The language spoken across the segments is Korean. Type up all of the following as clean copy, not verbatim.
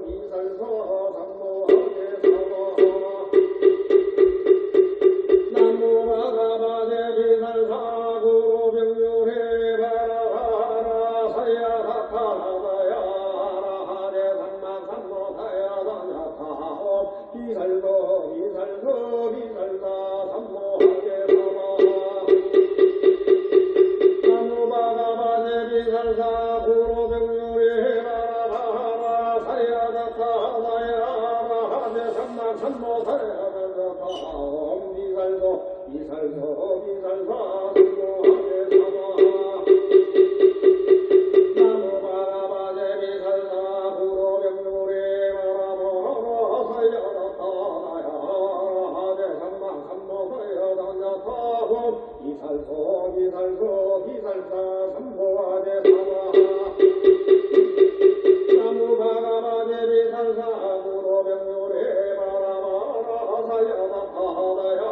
비살소 삼모하게 사마 나무바가바제 비살사구로 병유해 바라바라 사야사타하다야 라하제 삼마삼모사야다냐타옴 비살소 비살소 비살사 삼모하게 사마 나무바가바제 비살사구로 병유해 바라바라 사야사타하다야 라하제 삼마삼모사야다냐타옴 비살소 비살소 비살사 삼모하게 사마 나무바가바제 비살사 구로 병유래 바라바라 사야다타다야 하제 삼마삼모사야다냐타옴 비살소 비살소 비살사 삼모하게 사마 나무바가바제 비살사 구로 병유래 바라바라 사야다타다야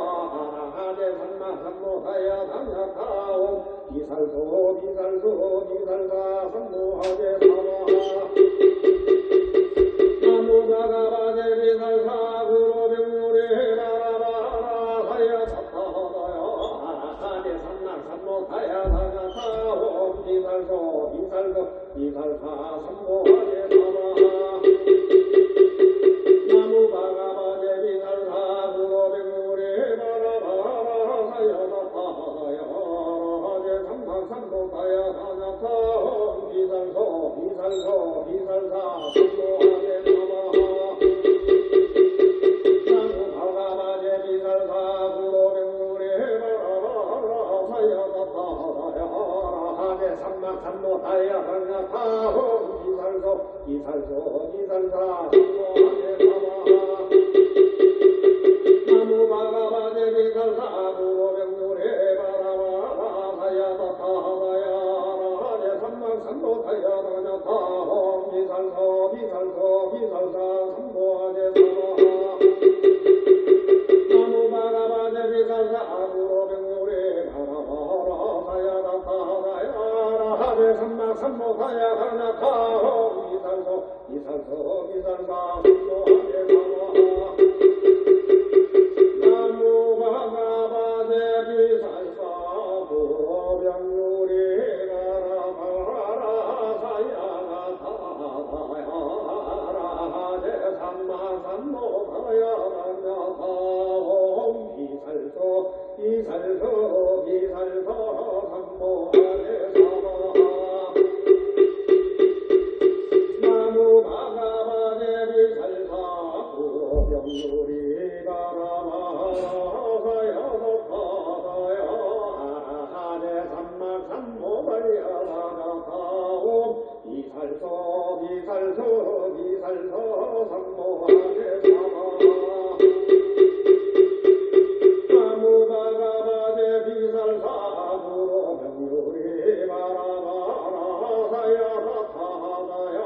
하제 삼마삼모사야다냐타옴 비살소 비살소 비살사 삼모하게 사마 나무바가바제 비살사 구로 병유래 바라바라 사야다타다야 하제 삼마삼모사야다냐타옴 비살소 비살소 비살사 삼모하게 사마 나무바가바제 비살사 구로 병유래 바라바라 사야다타다야 하제 삼마삼모사야다냐타옴 비살소 비살소 비살사 삼모하게 사마 나무바가바제 비살사 구로 병유래 바라바라 사야다타다야 하제 삼마삼모사야다냐타옴 비살소 비살소 비살사 삼모하게 사마 나무바가바제 비살사 구로 병유래 바라바라 사야다타다야 하제 삼마삼모사야다냐타옴 비살소 비살소 비살사 삼모하게 사마 나무바가바제 비살사 구로 병유래 바라바라 사야다타다야 하제 삼마삼모사야다냐타옴 비살소 비살소 비살사 삼모하게 사마 나무바가바제 비살사 구로 병유래 바라바라 사야다타다야 하제 삼마삼모사야다냐타옴 비살소 비살소 비살사 삼모하게 사마 나무바가바제 비살사 구로 병유래 바라바라 사야다타다야 하제 삼마삼모사야다냐타옴 비살소 비살소 비살사 삼모하게 사마 나무바가바제 비살사 구로 병유래 바라바라 사야다타다야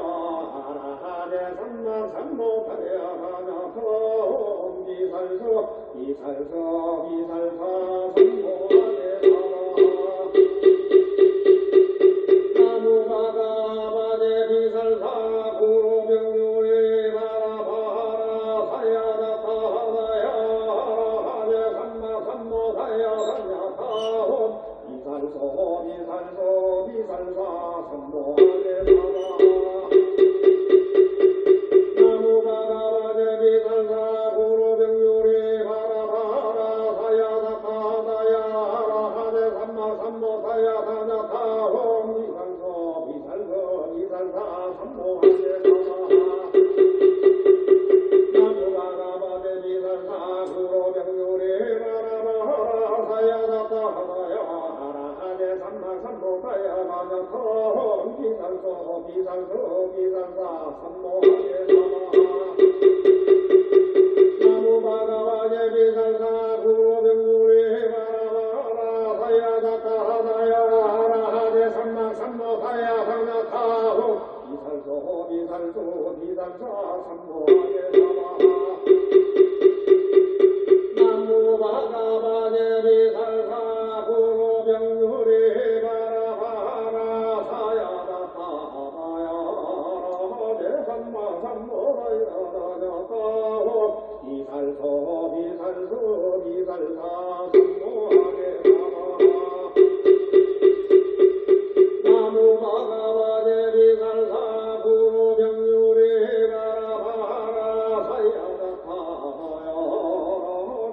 하제 삼마삼모사야다냐타옴 비살소 비살소 비살사 삼모하게 사마 나무바가바제 비살사 구로 병유래 바라바라 사야다타다야 하제 삼마삼모사야다냐타옴 비살소 비살소 비살사 삼모하게 사마 나무바가바제 비살사 구로 병유래 바라바라 사야다타다야 하제 삼마삼모사야다냐타옴 비살소 비살소 비살사 삼모하게 사마 나무바가바제 비살사 구로 병유래 바라바라 사야다타다야 하제 삼마삼모사야다냐타옴 비살소 비살소 비살사 삼모하게 사마 나무바가바제 비살사 구로 병유래 바라바라 사야다타다야 하제 삼마삼모사야다냐타옴 비살소 비살소 비살사 삼모하게 사마 나무바가바제 비살사 구로 병유래 바라바라 사야다타다야 하제 삼마삼모사야다냐타옴 사야다냐타호 비살소 비살소 비살사 삼모하게 사마 나무 바가바제 비살사 구로병유리 가라바라 사야다타야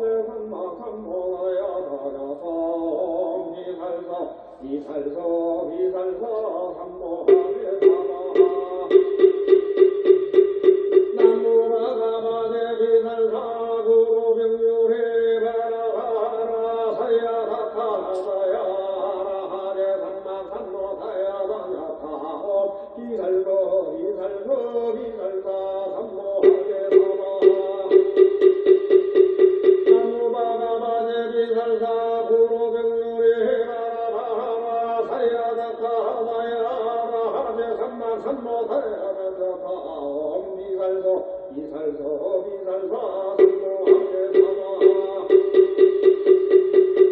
대산마 삼모하야다냐타 비살소 비살소 비살소 삼모하게 사마 나무 바가바제 비살사 구로병유리 가라바라 사야다타야 대산마 삼모하야다냐타 비살소 비살소 비살사 삼모하게 사마 나무 바가바제 비살사 구로병유리 가라바라 사야다타야 하제 삼마 삼모하야다냐타 비살소 비살소 비살사 삼모하게 사마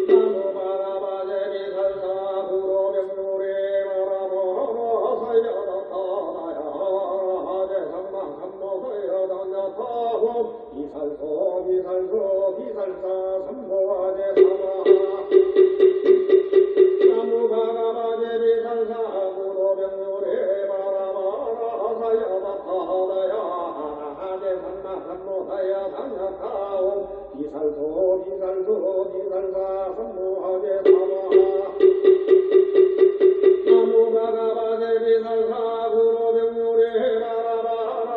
나무 바가바제 비살사 구로병유리 가라바라 사야다타야 하제 삼마 삼모하야다냐타 비살소 비살소 비살사 삼모하게 사마 나무 바가바제 비살사 구로병유리 바라바라 사야다타야 하제 삼마 삼모하야다냐타 비살소 비살소 비살사 삼모하게 사마 나무 바가바제 비살사 구로병유리 바라바라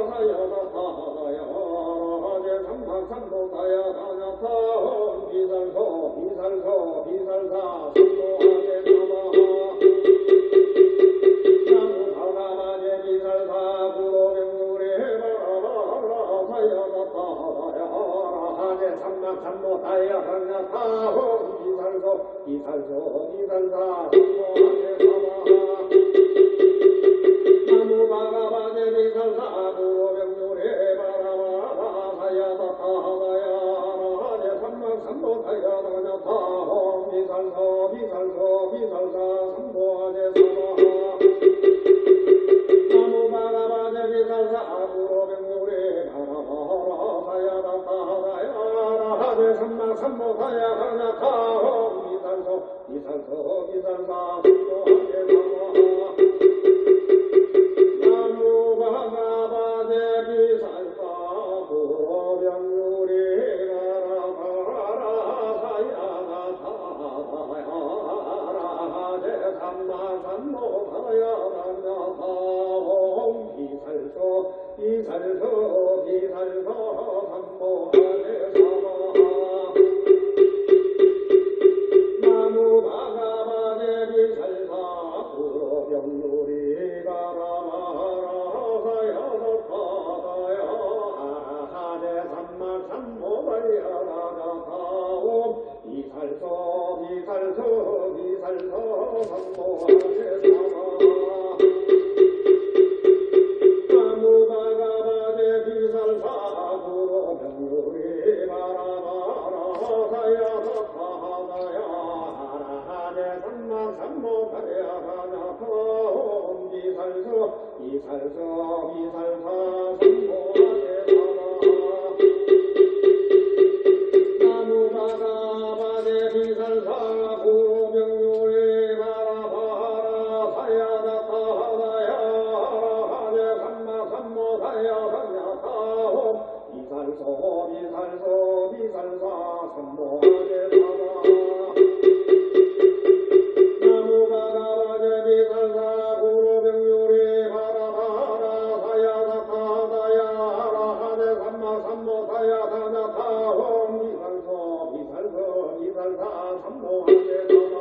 사야다타야 하제 삼마 삼모하야다냐타 비살소 비살소 비살사 삼모하게 사마 나무 바가바제 비살사 구로병유리 바라바라 사야다타야 하제 삼마 삼모하야다냐타 비살소 비살소 비살사 삼모하게 사마 나무 바가바제 비살사 구로병유리 바라바라 사야다타야 하제 삼마 삼모하야다냐타 비살소 비살소 비살사 삼모하게 사마 나무 바가바제 비살사 구로병유리 바라바라 사야다타야 하제 삼마 삼모하야다냐타 비살소 비살소 비살사 삼모하게 사마 나무 바가바제 비살사 구로병유리 바라바라 사야다타야 하제 삼마 삼모하야다냐타 비살소 비살소 비살사 삼모하게 사마 나무 바가바제 비살사 구로병유리 가라바라 사야다타야 하제 삼마 삼모하야다냐타 비살소 비살소 비살소 삼모하게 사마 나무 바가바제 비살사 구로병유리 가라바라 사야다타야 하제 삼마 삼모하야다냐타 비살소 비살소 비살소 삼모하게 사마 나무 바가바제 비살사 구로병유리 바라바라 사야다타야 하제 삼마 삼모하야다냐타 비살소 비살소 비살사 삼모하게 사마 나무 바가바제 비살사 구로병유리 바라바라 사야다타야 하제 삼마 삼모하야다냐타 비살소 비살소 비살사 삼모하게 사마 나무 바가바제 비살사 구로병유리 바라바라 사야다타야 하제 삼마 삼모하야다냐타 비살소 비살소 비살사 삼모하게 사마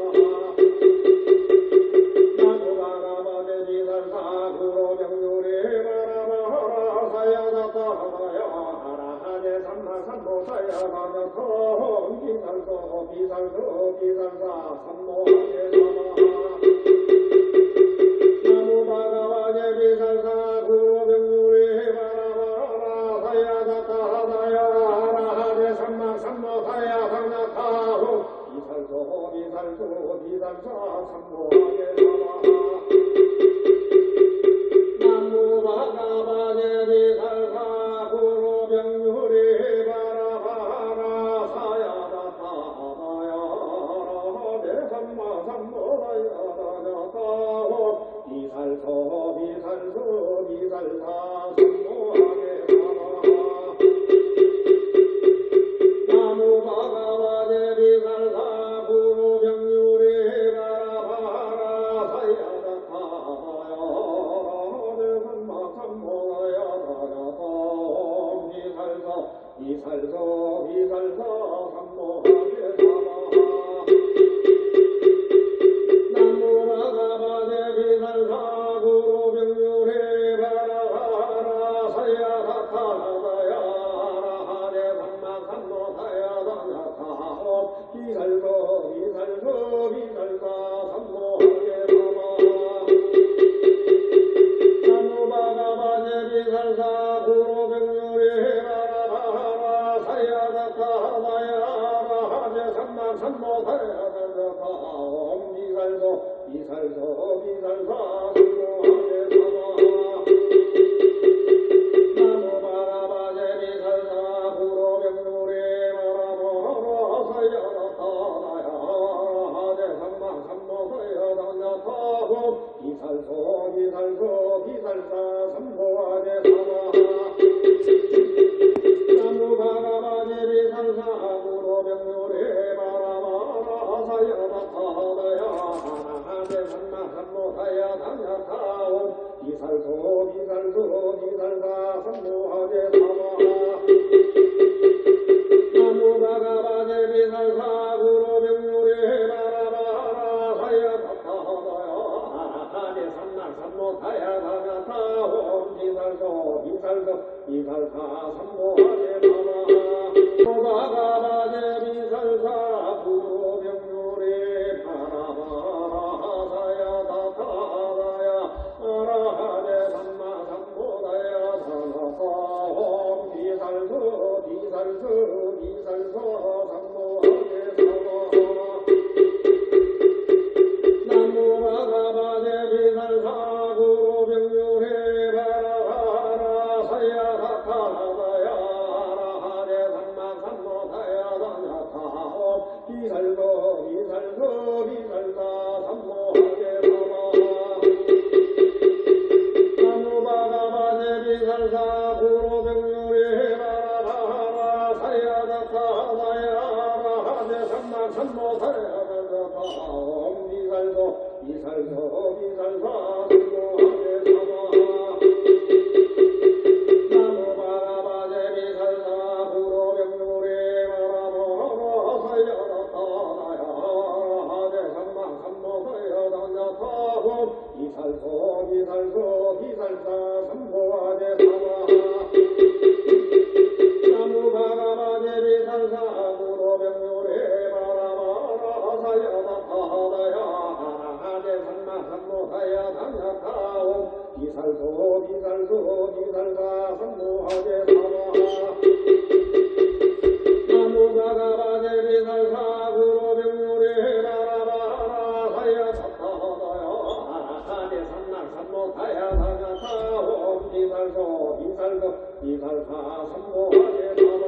나무 바가바제 비살사 구로병유리 바라바라 사야다타야 하제 삼마 삼모하야다냐타 비살소 비살소 비살사 삼모하게 사마 나무 바가바제 비살사 구로병유리 삼모하게 사마 나무 바가바제 비살사 구로병유리 바라바라 사야다타다야 대산마 삼모하야다야다 비살서 삼모하게 사마 나무바가바제 비살사 구로병유리 바라바라 사야다타다야 하대산마 삼모하야다야다 비살서 삼모하게 사마 나무바가바제 비살사 구로병유리 바라바라 사야다타다야 하대산마 삼모하야다야다 비살서 삼모하게 사마 나무바가바제 비살사 구로병유리 바라바라 사야다타다야 하대산마 삼모하야다야다 비살서 삼모하게 사마 나무바가바제 비살사 구로병유리 바라바라 사야다타다야 하대산마 삼모하야다야다 비살서 삼모하게 사마 나무바가바제 비살사 구로병유리 바라바라 사야다타다야 하대산마 삼모하야다야다 비살서 삼모하게 사마 나무바가바제 비살사 구로병유리 바라바라 사야다타다야 하대산마 삼모하야다야다 비살서 삼모하게 사마 나무바가바제 비살사 구로병유리 바라바라 사야다타다야 하대산마 삼모하야다야다 비살서 삼모하게 사마 나무바가바제 비살사 구로병유리 바라바라 사야다타다야 하대산마 삼모하야다야다 비살서 삼모하게 사마 나무바가바제 비살사 구로병유리 바라바라 사야다타다야 하대산마 삼모하야다야다 비살서 삼모하게 사마 나무바가바제 비살사 구로병유리 바라바라 사야다타다야 하대산마 삼모하야다야다 비살서 삼모하게 사마 나무바가바제 비살사 구로병유리 바라바라 사야다타다야 하대산마 삼모하야다야다 비살서 삼모하게 사마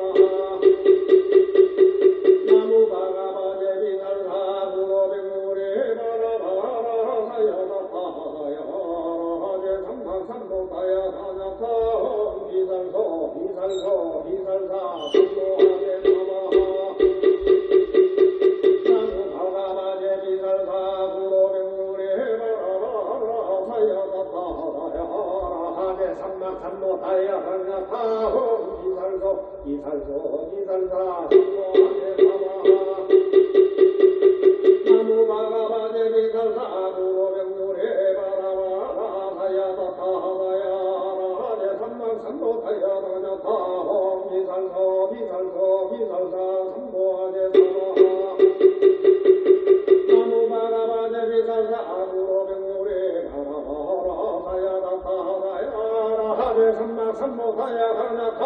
나무바가바제 비살사 구로병유리 바라바라 사야다타다야 하대산마 삼모하야다야다 비살서 삼모하게 사마 나무바가바제 비살사 구로병유리 바라바라 사야다타다야 하대산마 삼모하야다야다 비살서 삼모하게 사마 나무바가바제 비살사 구로병유리 바라바라 사야다타다야 하대산마 삼모하야다야다 비살서 삼모하게 사마 나무바가바제 비살사 구로병유리 바라바라 사야다타다야 하대산마 삼모하야다야다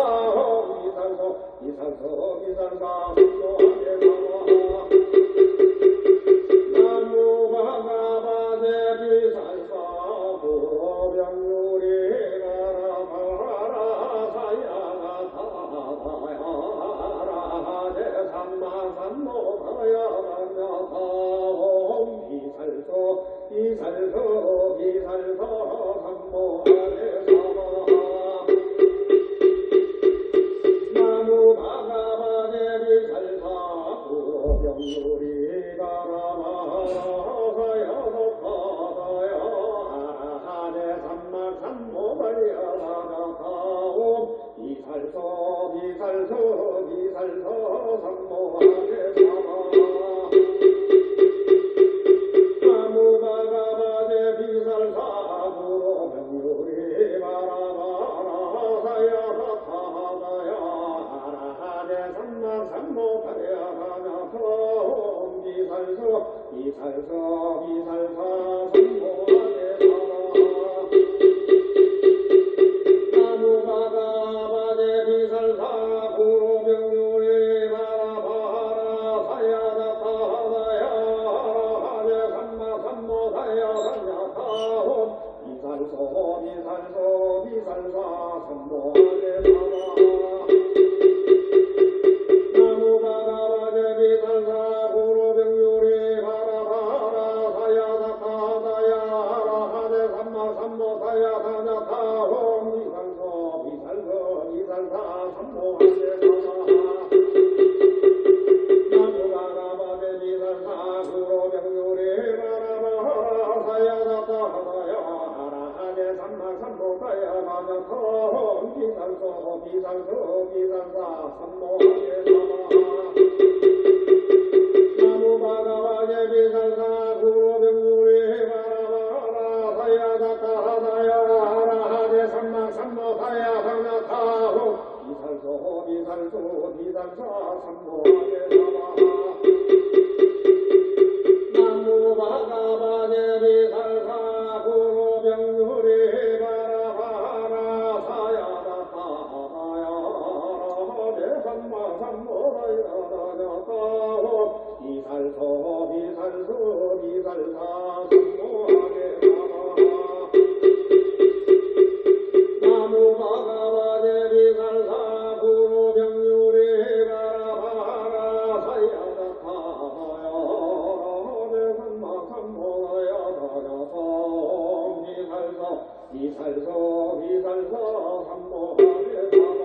비살서 삼모하게 사마 나무바가바제 비살사 구로병유리 바라바라 사야다타다야 하대산마 삼모하야다야다 비살서 삼모하게 사마 비살소 비살소 비살소 삼모하게 사마 나무바가바제 비살사구로 명유리 바라바라 사야사타하다야 아라하제 삼마삼모타야하냐토 비살소 비살소 비살사 삼모하게 사마 나무바가바제 비살사구로 명유리 바라바라 사야사타하다야 삼모사야사냐타홈 비살소 비살소 비살사 삼모하게 사마 나무바가바제 비살사 구로병유리 바라바라 사야사타다야 하제 삼모사야사냐타홈 비살소 비살소 비살사 삼모하게 사마 나무바가바제 비살사 구로병유리 바라바라 사야사타다야 하제 삼모사야사냐타홈 비살소 비살소 비살사 삼모하게 사마 나무바가바제 비살사 구로병유리 바라바라 사야사타다야 하제 삼모사야사냐타홈 비살소 비살소 비살사 삼모하게 사마 나무바가바제 비살사 구로병유리 바라바라 사야사타다야 하제 삼모사야사냐타홈 비살소 비살소 비살사 삼모하게 사마 나무바가바제 비살사 구로병유리 바라바라 사야사타다야 하제 삼모사야사냐타홈 비살소 비살소 삼모하게 사마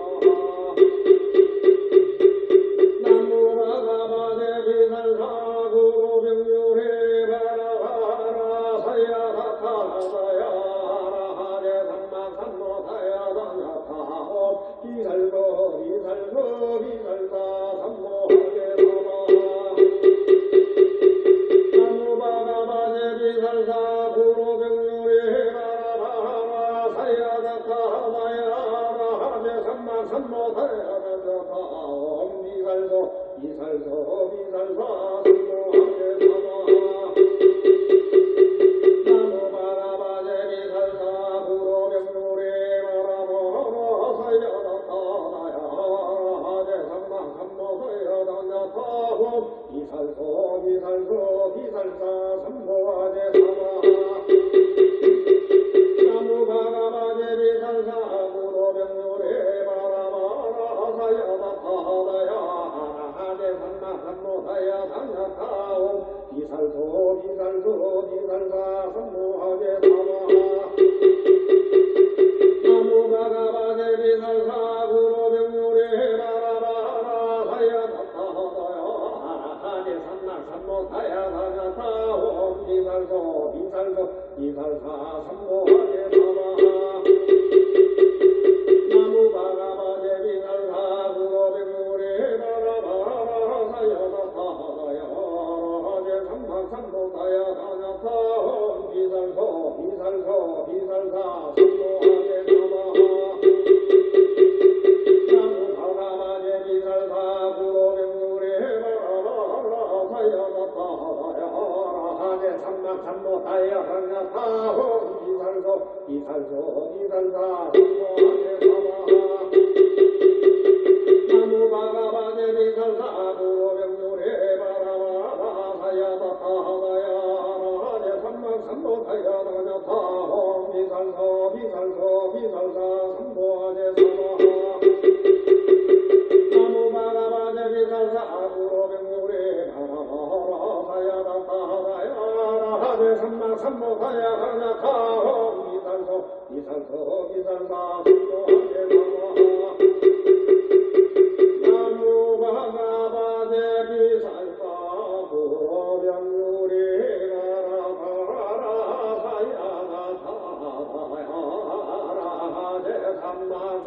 나무바가바제 비살사 구로병유리 바라바라 사야사타다야 하제 삼모사야사냐타홈 비살소 비살소 비살사 삼모하게 사마 나무바가바제 비살사 구로병유리 바라바라 사야사타다야 하제 삼모사야사냐타홈 비살소 비살소 비살사 삼모하게 사마 나무바가바제 비살사 구로병유리 바라바라 사야사타다야 하제 삼모사야사냐타홈 비살소 비살소 비살사 삼모하게 사마 나무바가바제 비살사 구로병유리 바라바라 사야사타다야 하제 삼모사야사냐타홈 비살소 비살소 비살사 삼모하게 사마 나무바가바제 비살사 구로병유리 바라바라 사야사타다야 하제 삼모사야사냐타홈 비살소 비살소 비살사 삼모하게 사마 나무바가바제 비살사 구로병유리 바라바라 사야사타다야 하제 삼모사야사냐타홈 비살소 비살소 비살사 삼모하게 사마 나무바가바제 비살사 구로병유리 바라바라 사야사타다야 하제 삼모사야사냐타홈 비살소 비살소 비살사 삼모하게 사마 나무바가바제 비살사 구로병유리 바라바라 사야사타다야 하제 삼모사야사냐타홈 비살소 비살소 비살사 삼모하게 사마 나무바가바제 비살사 구로병유리 바라바라 사야사타다야 하제 삼모사야사냐타홈 비살소 비살소 비살사 삼모하게 사마 나무바가바제 비살사 구로병유리 바라바라 사야사타다야 하제 삼모사야사냐타홈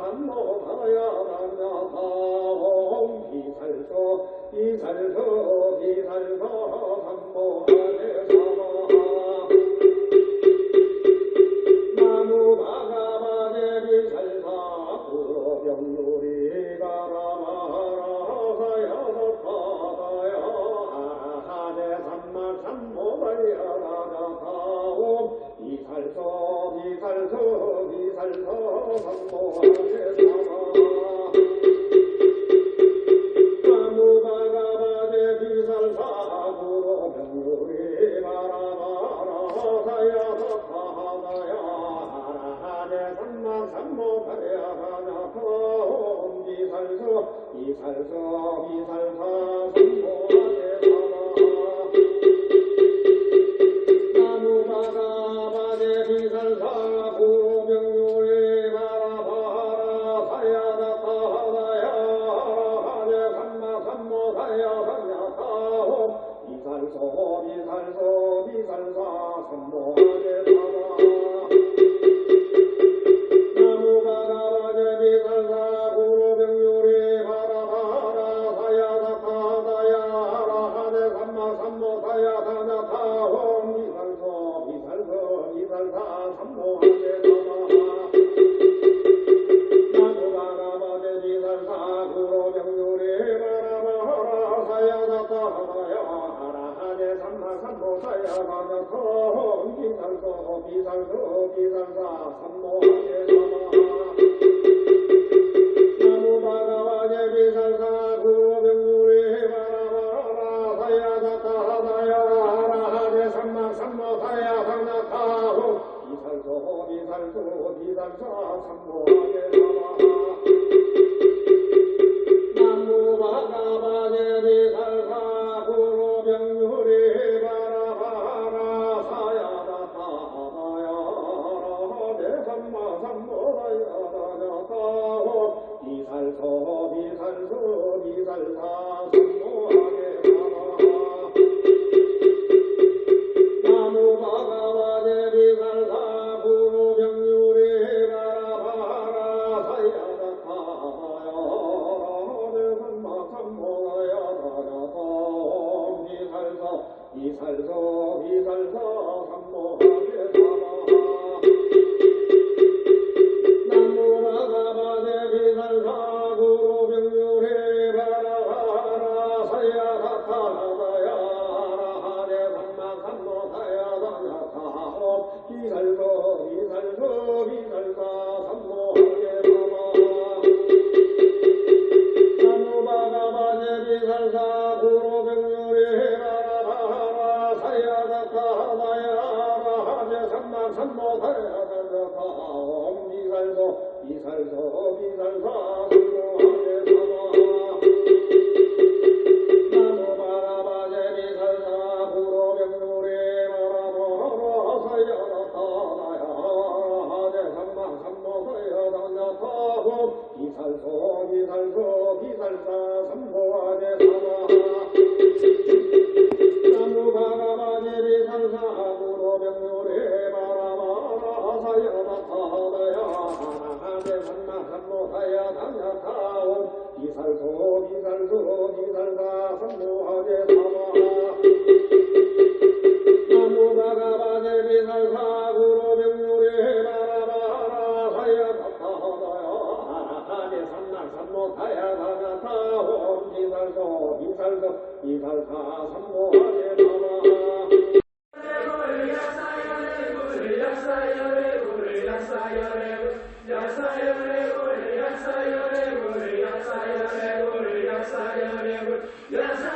Yes,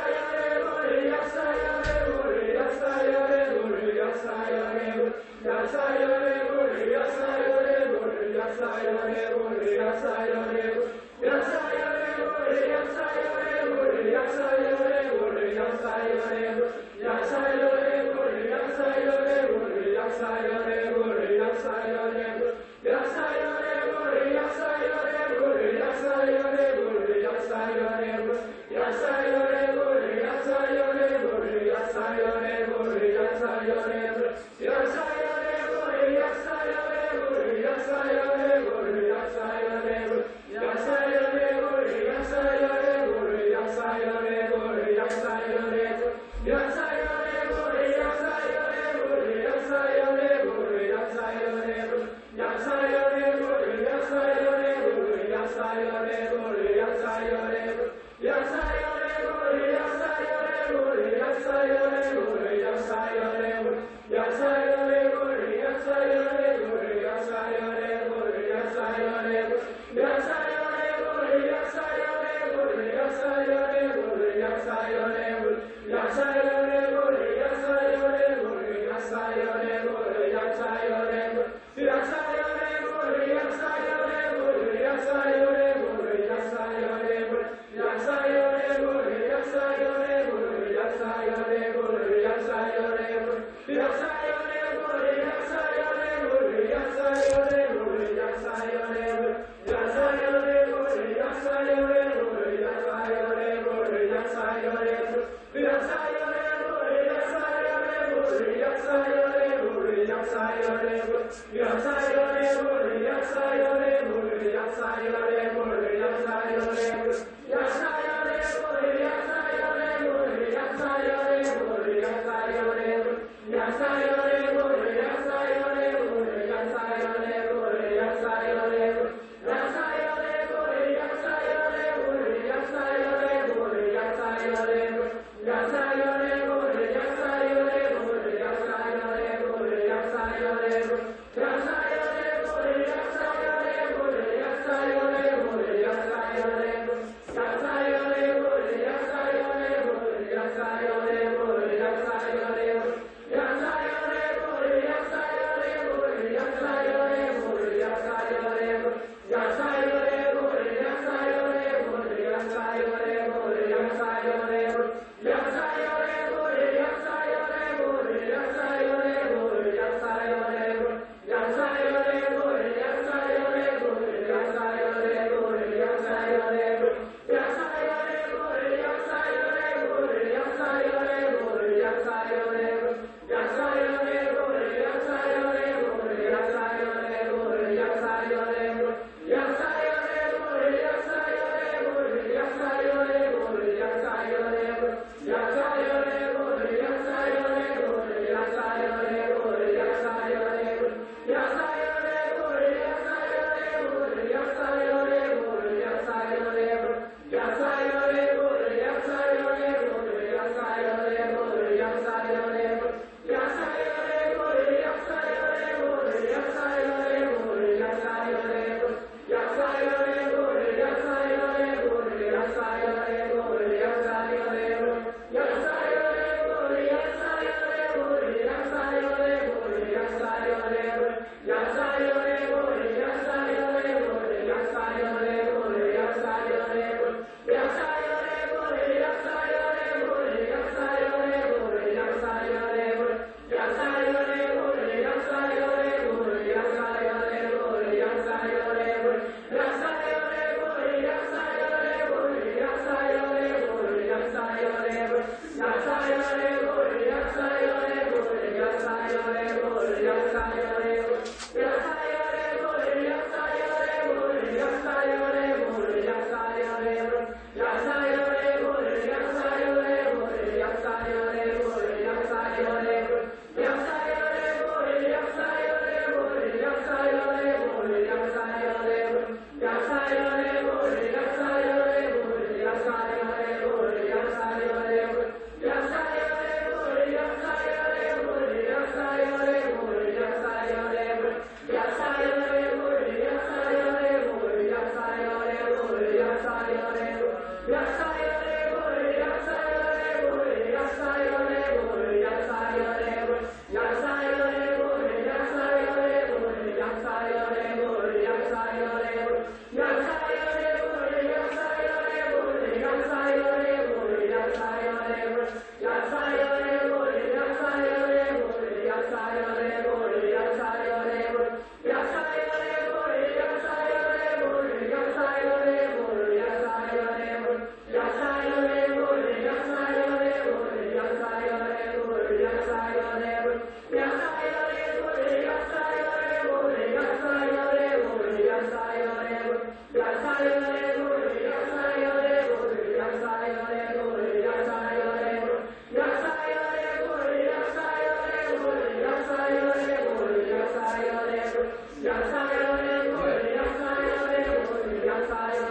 Yes,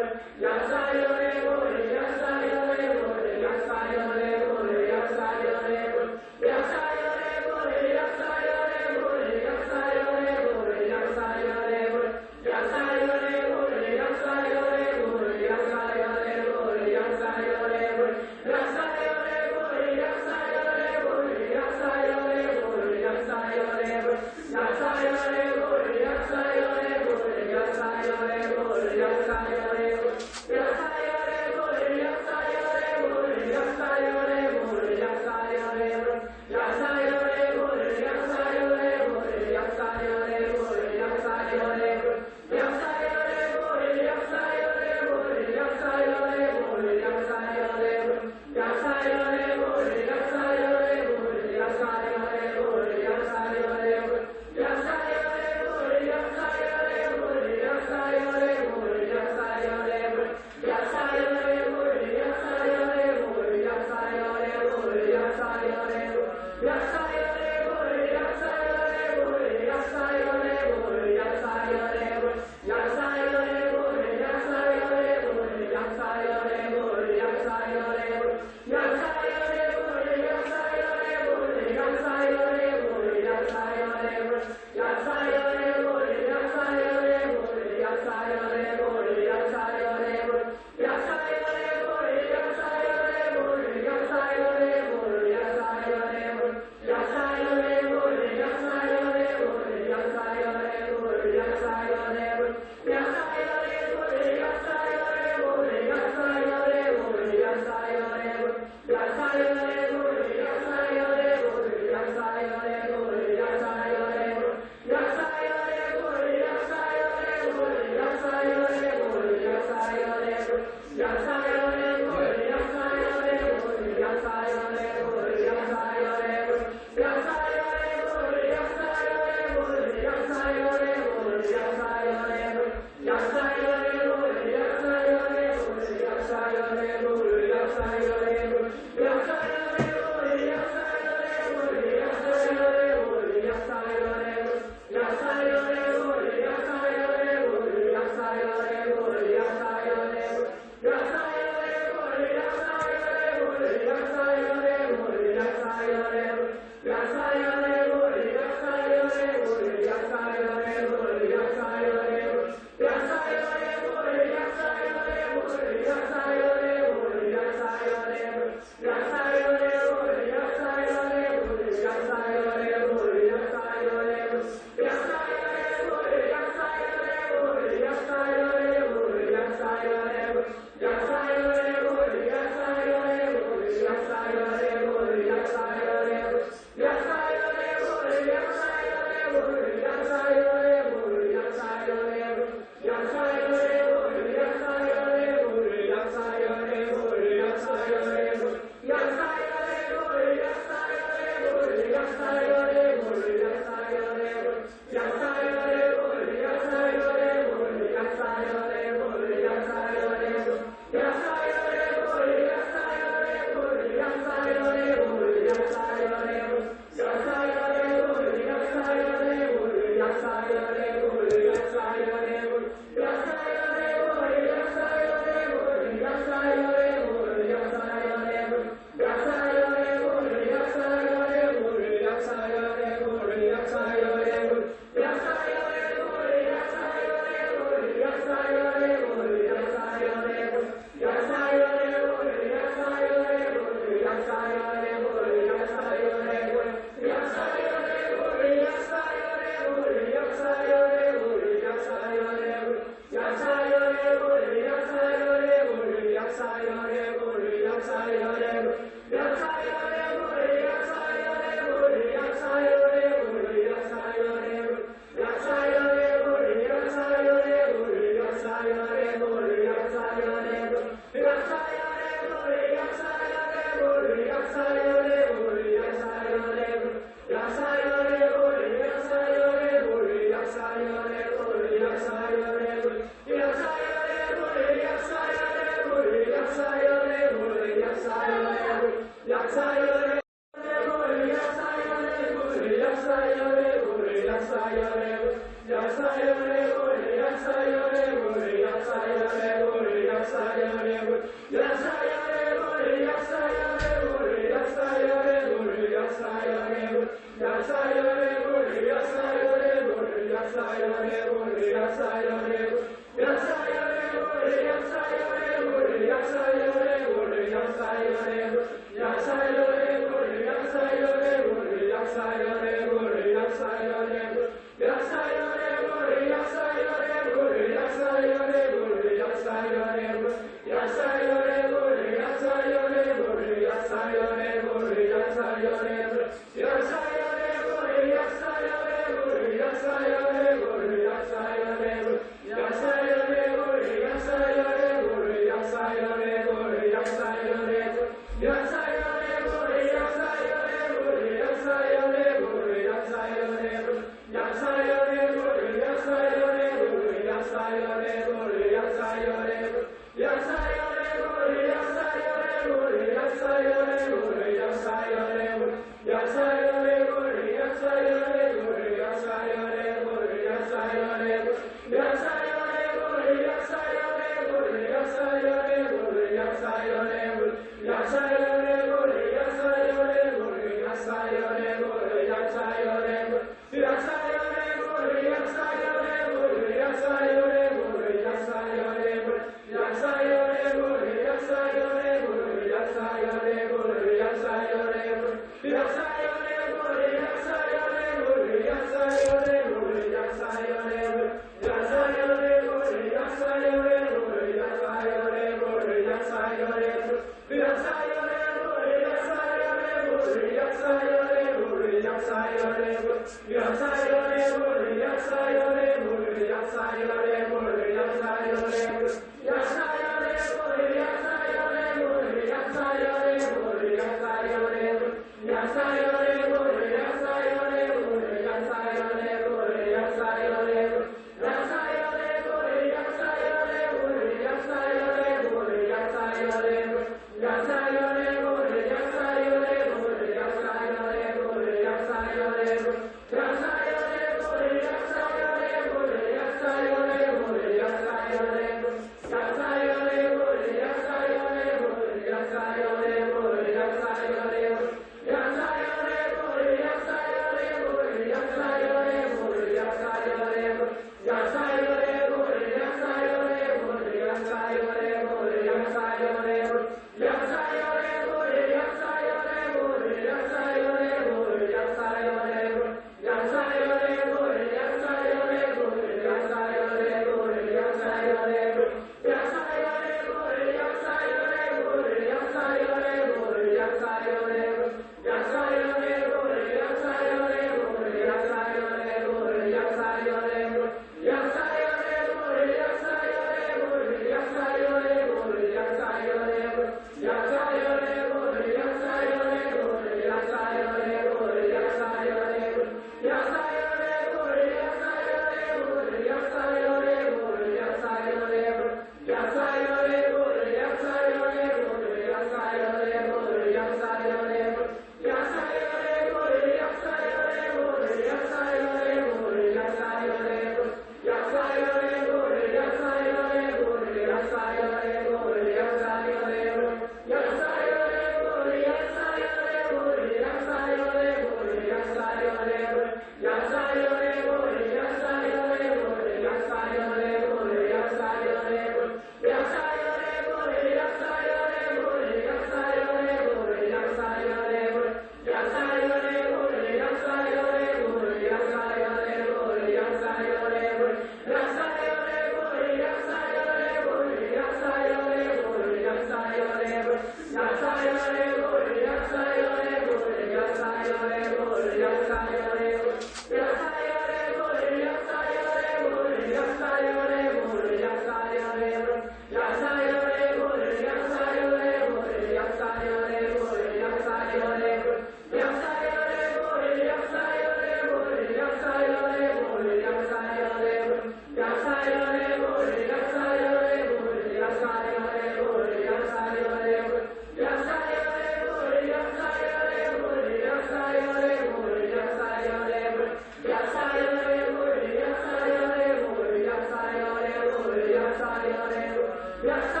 Yes,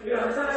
Yeah.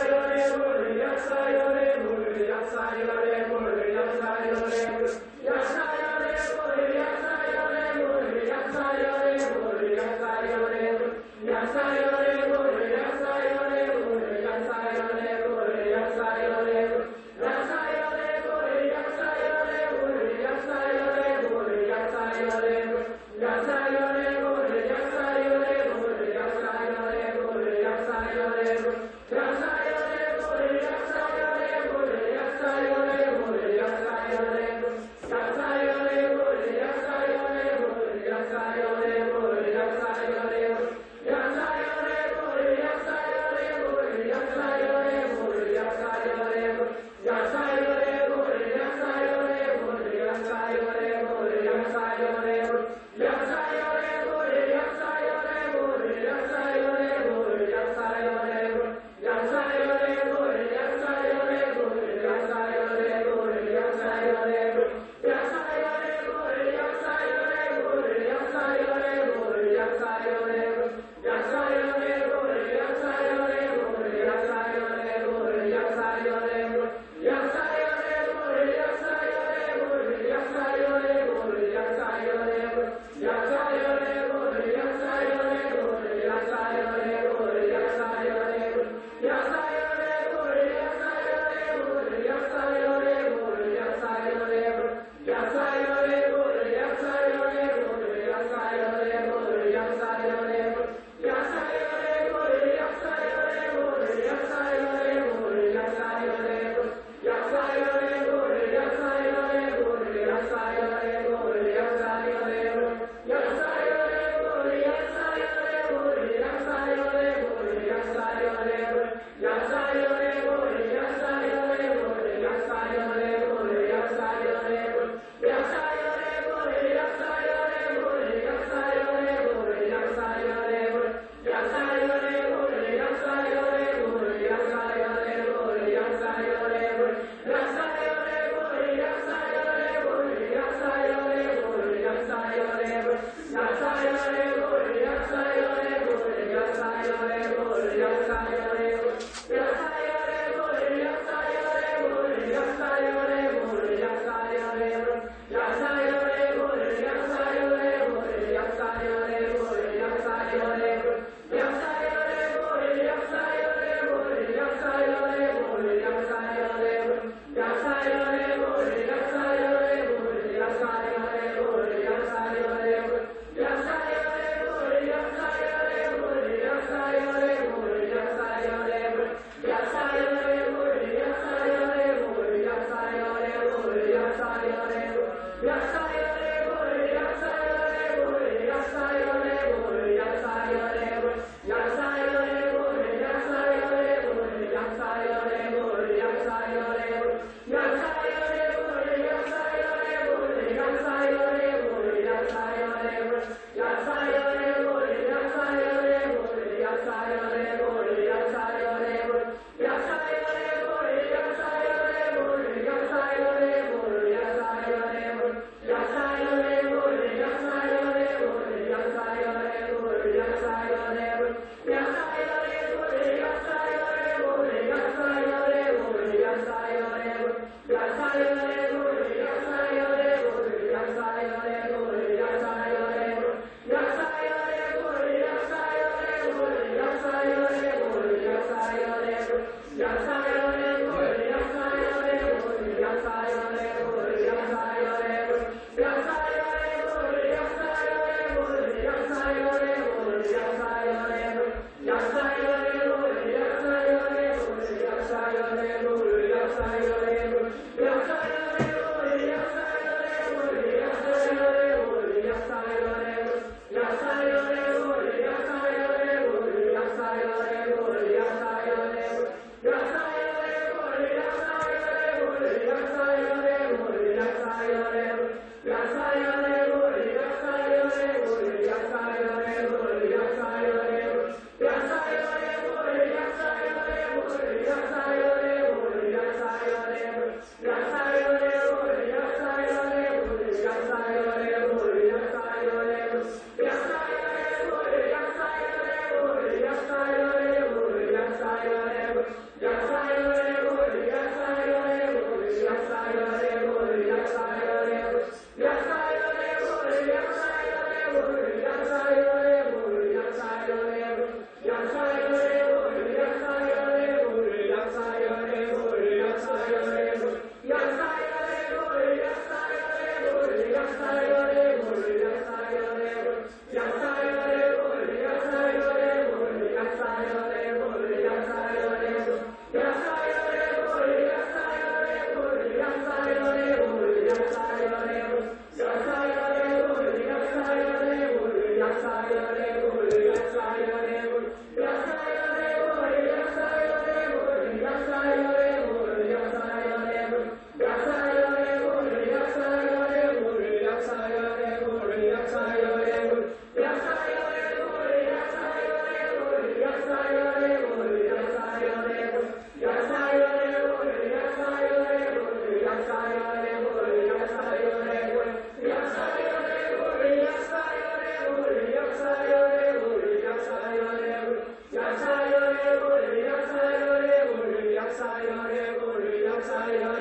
역사열의 굴 역사열의